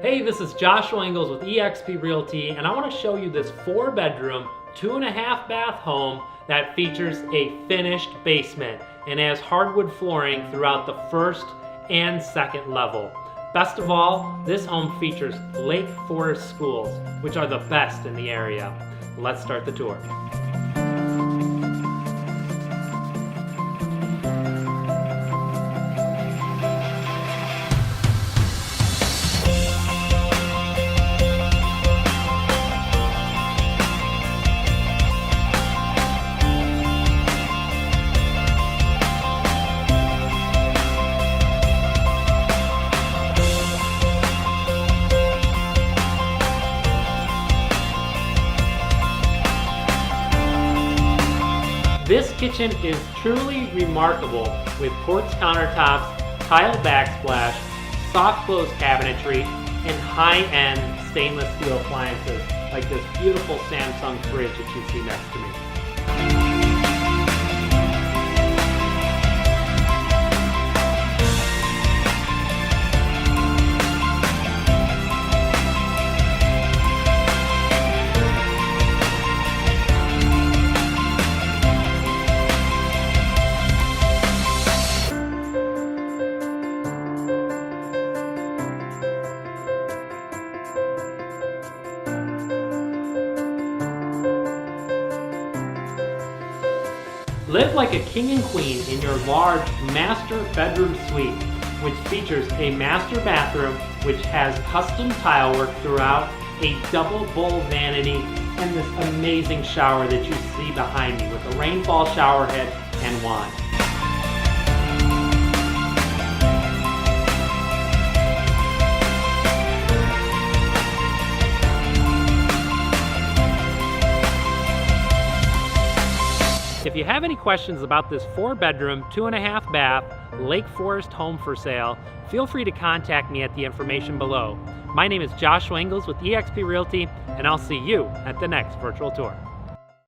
Hey, this is Joshua Ingalls with eXp Realty, and I want to show you this 4-bedroom, 2.5 bath home that features a finished basement and has hardwood flooring throughout the first and second level. Best of all, this home features Lake Forest schools, which are the best in the area. Let's start the tour. This kitchen is truly remarkable with quartz countertops, tile backsplash, soft close cabinetry, and high-end stainless steel appliances like this beautiful Samsung fridge that you see next to me. Live like a king and queen in your large master bedroom suite, which features a master bathroom which has custom tile work throughout, a double bowl vanity, and this amazing shower that you see behind me with a rainfall shower head and wand. If you have any questions about this 4-bedroom, 2.5 bath, Lake Forest home for sale, feel free to contact me at the information below. My name is Joshua Ingalls with eXp Realty, and I'll see you at the next virtual tour.